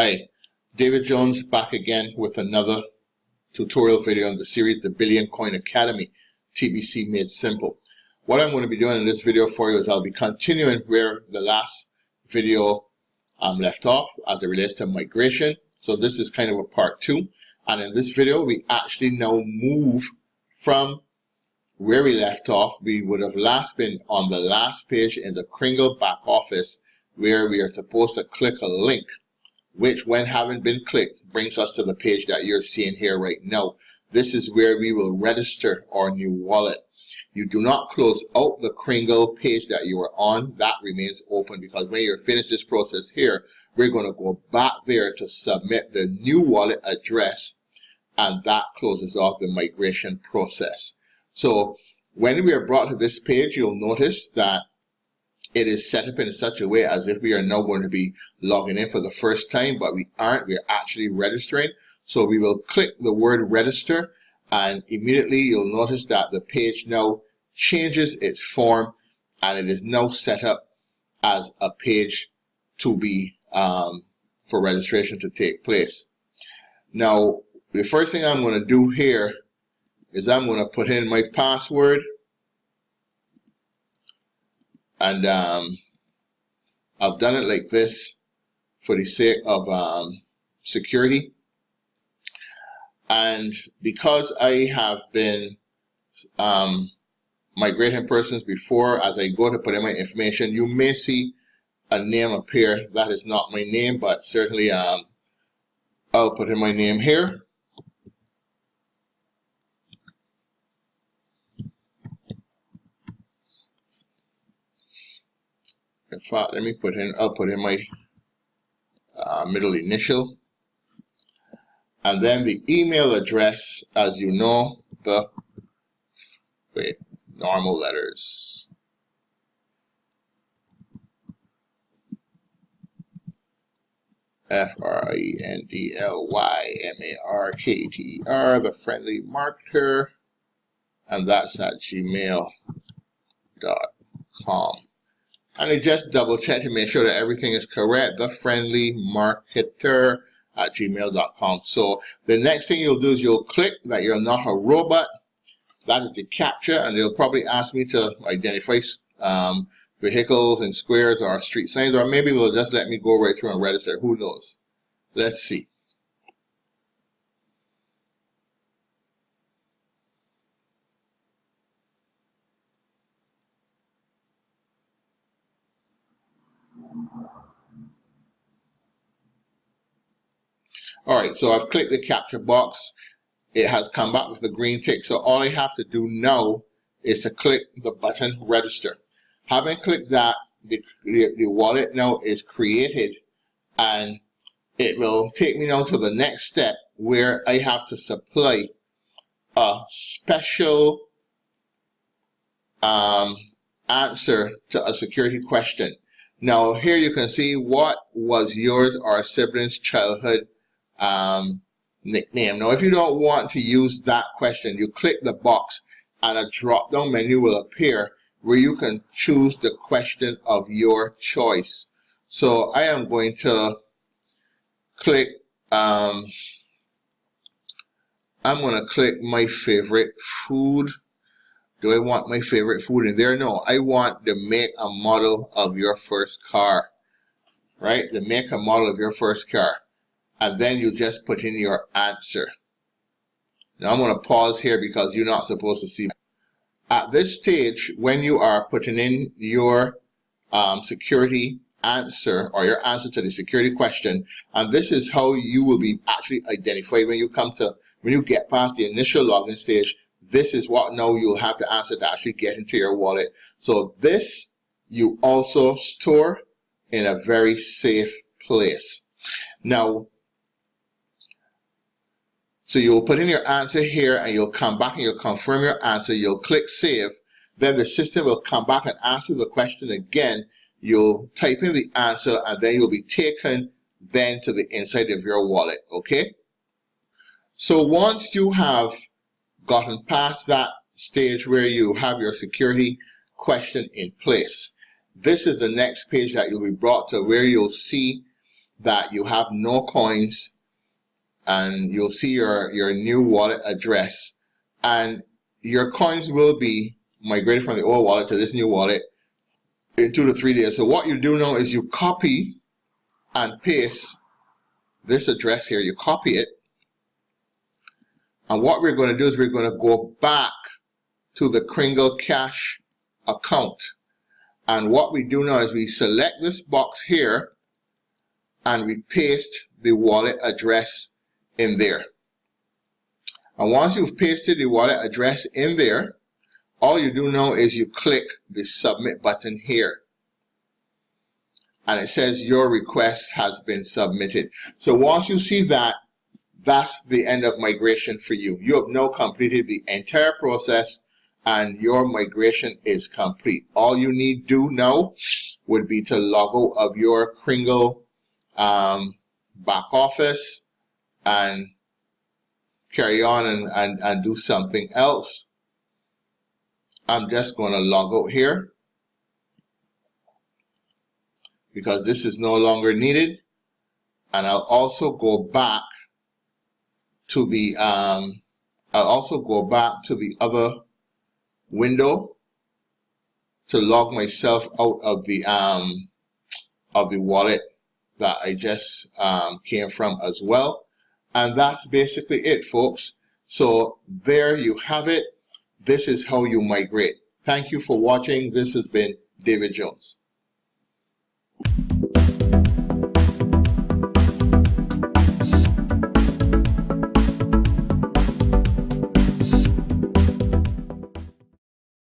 Hi, David Jones back again with another tutorial video in the series The Billion Coin Academy, TBC Made Simple. What I'm going to be doing in this video for you is I'll be continuing where the last video left off as it relates to migration. So this is kind of a part 2, and in this video we actually now move from where we left off. We would have last been on the last page in the Kringle back office where we are supposed to click a link, which, when having been clicked, brings us to the page that you're seeing here right now. This is where we will register our new wallet. You do not close out the Kringle page that you are on. That remains open, because when you're finished this process here, we're going to go back there to submit the new wallet address, and that closes off the migration process. So when we are brought to this page, you'll notice that it is set up in such a way as if we are now going to be logging in for the first time, but we aren't. We're actually registering. So we will click the word register, and immediately you'll notice that the page now changes its form, and it is now set up as a page to be for registration to take place. Now, the first thing I'm going to do here is I'm going to put in my password. And I've done it like this for the sake of security. And because I have been migrating persons before, as I go to put in my information, you may see a name appear. That is not my name, but certainly I'll put in my name here. In fact, let me I'll put in my middle initial, and then the email address, as you know, the normal letters. FRIENDLYMARKTER, the friendly marketer, and that's at gmail.com. And I just double check to make sure that everything is correct. The friendly marketer at gmail.com. So the next thing you'll do is you'll click that you're not a robot. That is the captcha, and they'll probably ask me to identify vehicles and squares or street signs, or maybe they'll just let me go right through and register. Who knows? Let's see. Alright, so I've clicked the capture box. It has come back with the green tick. So all I have to do now is to click the button register. Having clicked that, the wallet now is created, and it will take me now to the next step where I have to supply a special answer to a security question. Now here you can see what was yours or a sibling's childhood nickname. Now if you don't want to use that question, you click the box and a drop down menu will appear where you can choose the question of your choice. So I am going to click I'm going to click my favorite food. Do I want my favorite food in there? No, I want the make and model of your first car. Right? The make and model of your first car. And then you just put in your answer. Now I'm going to pause here because you're not supposed to see. At this stage, when you are putting in your security answer, or your answer to the security question, and this is how you will be actually identified when you get past the initial login stage. This is what now you'll have to answer to actually get into your wallet. So this you also store in a very safe place. Now, so you'll put in your answer here, and you'll come back and you'll confirm your answer. You'll click save. Then the system will come back and ask you the question again. You'll type in the answer, and then you'll be taken then to the inside of your wallet. Okay? So once you have gotten past that stage where you have your security question in place, this is the next page that you'll be brought to, where you'll see that you have no coins, and you'll see your new wallet address, and your coins will be migrated from the old wallet to this new wallet in 2 to 3 days. So what you do now is you copy and paste this address here. You copy it, and what we're going to do is we're going to go back to the Kringle Cash account, and what we do now is we select this box here and we paste the wallet address in there. And once you've pasted the wallet address in there, all you do now is you click the submit button here, and it says your request has been submitted. So once you see that, that's the end of migration for you. You have now completed the entire process, and your migration is complete. All you need to do now would be to log out of your Kringle back office and carry on and do something else. I'm just going to log out here because this is no longer needed, and I'll also go back to the other window to log myself out of the wallet that I just came from as well. And that's basically it, folks. So there you have it. This is how you migrate. Thank you for watching. This has been David Jones.